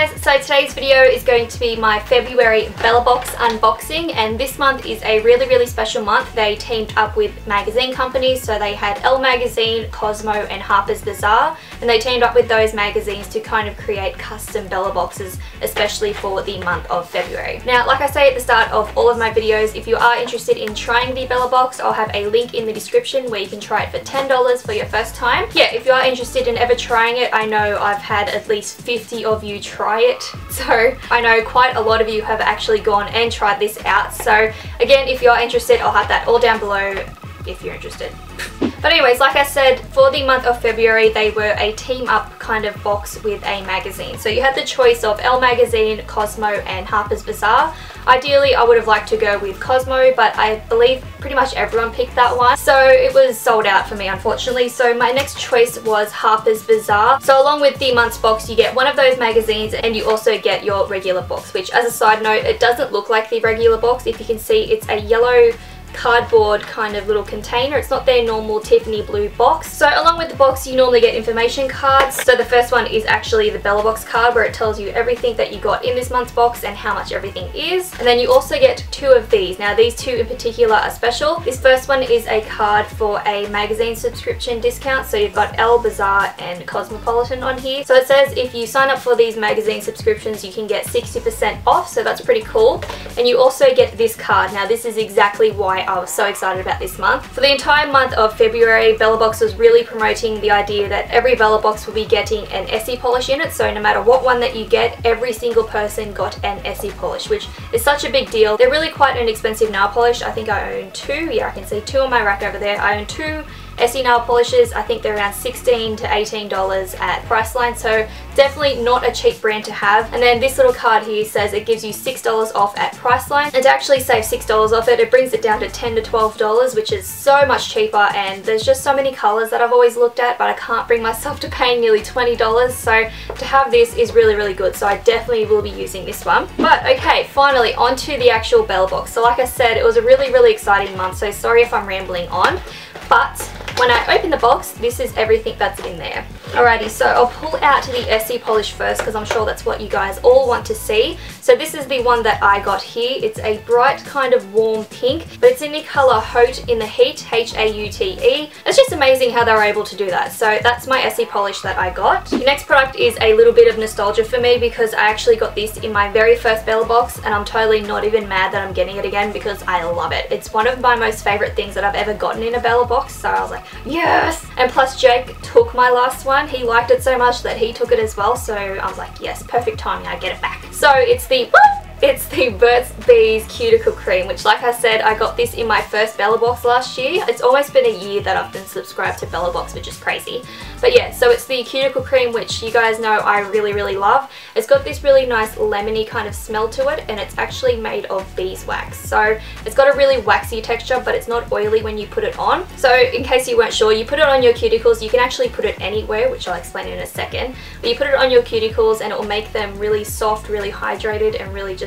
guys, so today's video is going to be my February Bellabox unboxing, and this month is a really special month. They teamed up with magazine companies, so they had Elle magazine, Cosmo and Harper's Bazaar, and they teamed up with those magazines to kind of create custom Bellaboxes, especially for the month of February. Now, like I say at the start of all of my videos, if you are interested in trying the Bellabox, I'll have a link in the description where you can try it for $10 for your first time. Yeah, if you are interested in ever trying it, I know I've had at least 50 of you try it, so I know quite a lot of you have actually gone and tried this out. So again, if you are interested, I'll have that all down below if you're interested. But anyways, like I said, for the month of February, they were a team up kind of box with a magazine. So you had the choice of Elle magazine, Cosmo and Harper's Bazaar. Ideally, I would have liked to go with Cosmo, but I believe pretty much everyone picked that one. So it was sold out for me, unfortunately. So my next choice was Harper's Bazaar. So along with the month's box, you get one of those magazines and you also get your regular box, which as a side note, it doesn't look like the regular box. If you can see, it's a yellow cardboard kind of little container. It's not their normal Tiffany blue box. So along with the box, you normally get information cards. So the first one is actually the Bellabox card, where it tells you everything that you got in this month's box and how much everything is. And then you also get two of these. Now these two in particular are special. This first one is a card for a magazine subscription discount. So you've got Elle, Bazaar and Cosmopolitan on here. So it says if you sign up for these magazine subscriptions, you can get 60% off. So that's pretty cool. And you also get this card. Now this is exactly why I was so excited about this month. For the entire month of February, Bellabox was really promoting the idea that every Bellabox will be getting an Essie polish in it. So no matter what one that you get, every single person got an Essie polish, which is such a big deal. They're really quite an expensive nail polish. I think I own two. Yeah, I can see two on my rack over there. I own two Essie nail polishes. I think they're around $16 to $18 at Priceline, so definitely not a cheap brand to have. And then this little card here says it gives you $6 off at Priceline, and to actually save $6 off it, it brings it down to $10 to $12, which is so much cheaper. And there's just so many colors that I've always looked at, but I can't bring myself to paying nearly $20, so to have this is really good. So I definitely will be using this one. But okay, finally onto the actual Bellabox. So like I said, it was a really exciting month, so sorry if I'm rambling on, but when I open the box, this is everything that's in there. Alrighty, so I'll pull out the Essie polish first because I'm sure that's what you guys all want to see. So this is the one that I got here. It's a bright kind of warm pink, but it's in the colour Haute in the Heat, H-A-U-T-E. It's just amazing how they were able to do that. So that's my Essie polish that I got. The next product is a little bit of nostalgia for me because I actually got this in my very first Bellabox, and I'm totally not even mad that I'm getting it again because I love it. It's one of my most favourite things that I've ever gotten in a Bellabox, so I was like, yes! And plus Jake took my last one. He liked it so much that he took it as well, so I was like, yes, perfect timing, I get it back. So it's the Burt's Bees Cuticle Cream, which like I said, I got this in my first Bellabox last year. It's almost been a year that I've been subscribed to Bellabox, which is crazy. But yeah, so it's the cuticle cream, which you guys know I really love. It's got this really nice lemony kind of smell to it, and it's actually made of beeswax. So it's got a really waxy texture, but it's not oily when you put it on. So in case you weren't sure, you put it on your cuticles. You can actually put it anywhere, which I'll explain in a second. But you put it on your cuticles and it will make them really soft, really hydrated, and really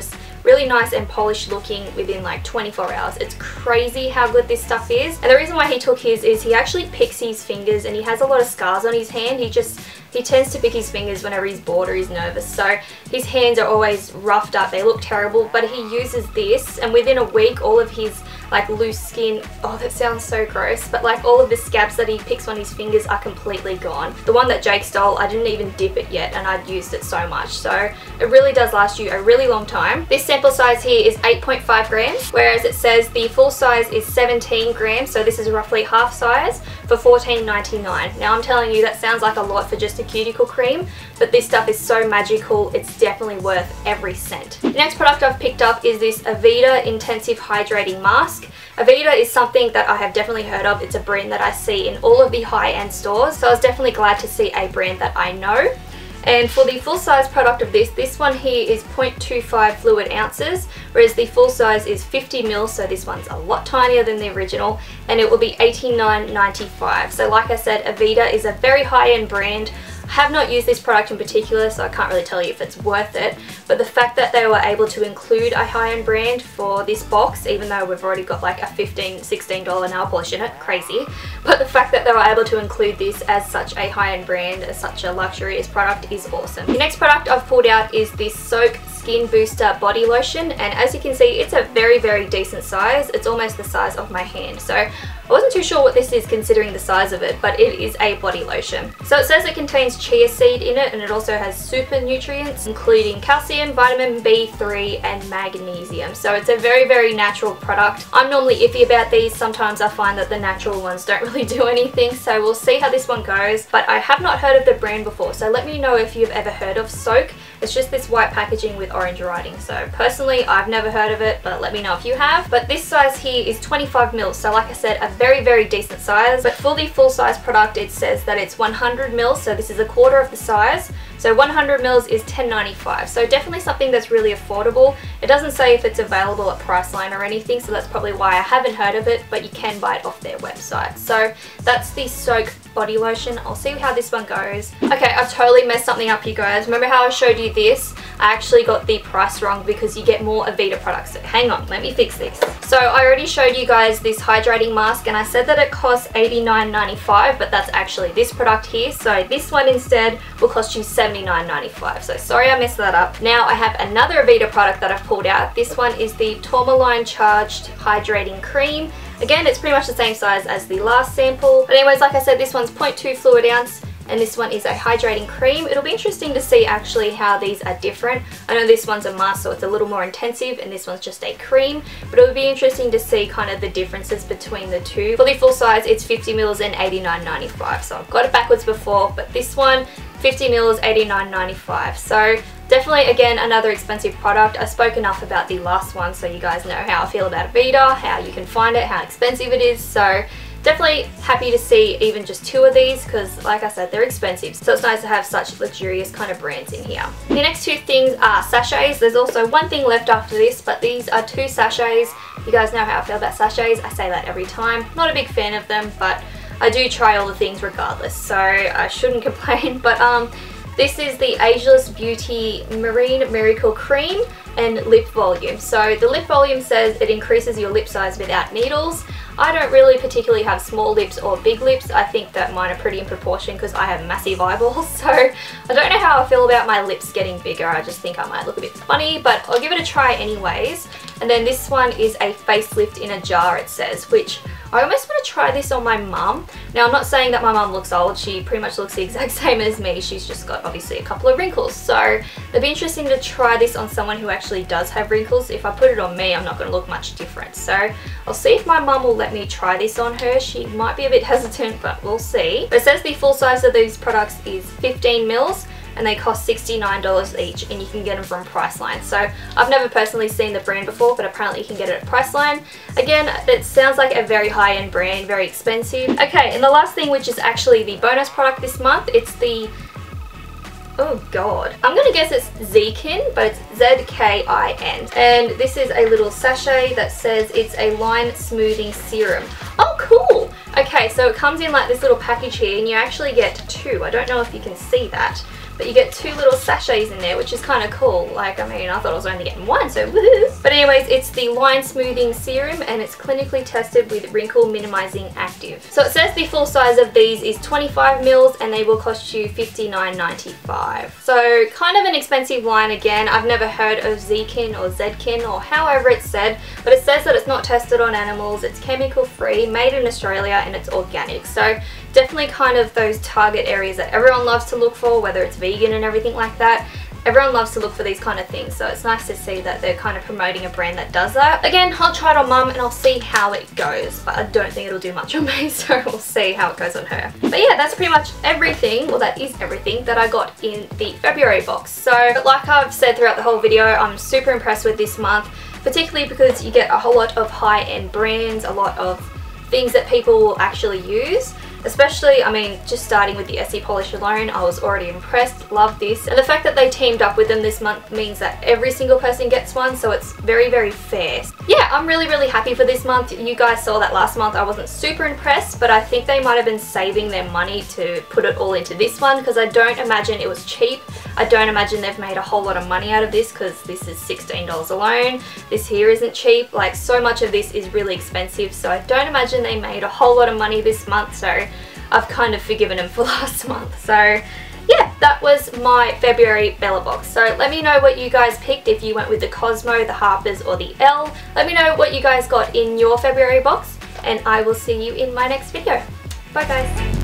nice and polished looking within like 24 hours. It's crazy how good this stuff is. And the reason why he took his is he actually picks his fingers, and he has a lot of scars on his hand. He tends to pick his fingers whenever he's bored or he's nervous, so his hands are always roughed up. They look terrible, but he uses this, and within a week all of his like loose skin, oh that sounds so gross, but like all of the scabs that he picks on his fingers are completely gone. The one that Jake stole, I didn't even dip it yet and I'd used it so much, so it really does last you a really long time. This sample size here is 8.5 grams, whereas it says the full size is 17 grams, so this is roughly half size for $14.99. Now I'm telling you, that sounds like a lot for just a cuticle cream, but this stuff is so magical, it's definitely worth every cent. The next product I've picked up is this Aveda Intensive Hydrating Mask. Aveda is something that I have definitely heard of. It's a brand that I see in all of the high-end stores, so I was definitely glad to see a brand that I know. And for the full size product of this one here is 0.25 fluid ounces, whereas the full size is 50 ml, so this one's a lot tinier than the original, and it will be $89.95. So like I said, Aveda is a very high-end brand. I have not used this product in particular, so I can't really tell you if it's worth it, but the fact that they were able to include a high-end brand for this box, even though we've already got like a $15, $16 nail polish in it, crazy, but the fact that they were able to include this as such a high-end brand, as such a luxurious product is awesome. The next product I've pulled out is this Soak Skin Booster Body Lotion, and as you can see, it's a very, very decent size. It's almost the size of my hand, so I wasn't too sure what this is considering the size of it, but it is a body lotion. So it says it contains chia seed in it, and it also has super nutrients including calcium, vitamin B3 and magnesium. So it's a very, very natural product. I'm normally iffy about these. Sometimes I find that the natural ones don't really do anything, so we'll see how this one goes. But I have not heard of the brand before, so let me know if you've ever heard of Soak. It's just this white packaging with orange writing. So personally, I've never heard of it, but let me know if you have. But this size here is 25 mils. So like I said, a very, very decent size. But for the full size product, it says that it's 100 mils. So this is a quarter of the size. So 100 mils is $10.95. So definitely something that's really affordable. It doesn't say if it's available at Priceline or anything, so that's probably why I haven't heard of it, but you can buy it off their website. So that's the Soak body lotion. I'll see how this one goes. Okay, I've totally messed something up, you guys. Remember how I showed you this? I actually got the price wrong because you get more Aveda products. So hang on, let me fix this. So I already showed you guys this hydrating mask, and I said that it costs $89.95, but that's actually this product here. So this one instead will cost you $79.95. So sorry I messed that up. Now I have another Aveda product that I've pulled out. This one is the Tourmaline Charged Hydrating Cream. Again, it's pretty much the same size as the last sample. But anyways, like I said, this one's 0.2 fluid ounce, and this one is a hydrating cream. It'll be interesting to see actually how these are different. I know this one's a mask, so it's a little more intensive, and this one's just a cream, but it would be interesting to see kind of the differences between the two. For the full size, it's 50 mils and $89.95. So I've got it backwards before, but this one, 50 mils, $89.95. So definitely, again, another expensive product. I spoke enough about the last one, so you guys know how I feel about Aveda, how you can find it, how expensive it is. So definitely happy to see even just two of these, because like I said, they're expensive. So it's nice to have such luxurious kind of brands in here. The next two things are sachets. There's also one thing left after this, but these are two sachets. You guys know how I feel about sachets. I say that every time. Not a big fan of them, but I do try all the things regardless, so I shouldn't complain. But this is the Ageless Beauty Marine Miracle Cream and Lip Volume. So the lip volume says it increases your lip size without needles. I don't really particularly have small lips or big lips. I think that mine are pretty in proportion because I have massive eyeballs, so I don't know how I feel about my lips getting bigger. I just think I might look a bit funny, but I'll give it a try anyways. And then this one is a facelift in a jar, it says, which I almost want to try this on my mum. Now, I'm not saying that my mum looks old. She pretty much looks the exact same as me. She's just got obviously a couple of wrinkles. So it'd be interesting to try this on someone who actually does have wrinkles. If I put it on me, I'm not going to look much different. So I'll see if my mum will let me try this on her. She might be a bit hesitant, but we'll see. But it says the full size of these products is 15 mils. And they cost $69 each, and you can get them from Priceline. So I've never personally seen the brand before, but apparently you can get it at Priceline. Again, it sounds like a very high-end brand, very expensive. Okay, and the last thing, which is actually the bonus product this month, it's the, oh god, I'm gonna guess it's Zkin, but it's Z-K-I-N. And this is a little sachet that says it's a line smoothing serum. Oh, cool! Okay, so it comes in like this little package here, and you actually get two. I don't know if you can see that, but you get two little sachets in there, which is kind of cool. Like, I mean, I thought I was only getting one, so woohoo! But anyways, it's the Line Smoothing Serum, and it's clinically tested with wrinkle minimizing active. So it says the full size of these is 25 mils, and they will cost you $59.95. So kind of an expensive line again. I've never heard of Zkin or Zkin or however it's said, but it says that it's not tested on animals, it's chemical free, made in Australia, and it's organic. So definitely kind of those target areas that everyone loves to look for, whether it's vegan and everything like that. Everyone loves to look for these kind of things, so it's nice to see that they're kind of promoting a brand that does that. Again, I'll try it on mum and I'll see how it goes, but I don't think it'll do much on me, so we'll see how it goes on her. But yeah, that's pretty much everything, well that is everything that I got in the February box. So like I've said throughout the whole video, I'm super impressed with this month, particularly because you get a whole lot of high-end brands, a lot of things that people will actually use. Especially, I mean, just starting with the Essie polish alone, I was already impressed, love this. And the fact that they teamed up with them this month means that every single person gets one, so it's very, very fair. Yeah, I'm really, really happy for this month. You guys saw that last month I wasn't super impressed, but I think they might have been saving their money to put it all into this one, because I don't imagine it was cheap. I don't imagine they've made a whole lot of money out of this, because this is $16 alone. This here isn't cheap. Like, so much of this is really expensive, so I don't imagine they made a whole lot of money this month, so I've kind of forgiven them for last month. So yeah, that was my February Bellabox. So let me know what you guys picked, if you went with the Cosmo, the Harper's or the Elle. Let me know what you guys got in your February box, and I will see you in my next video. Bye guys.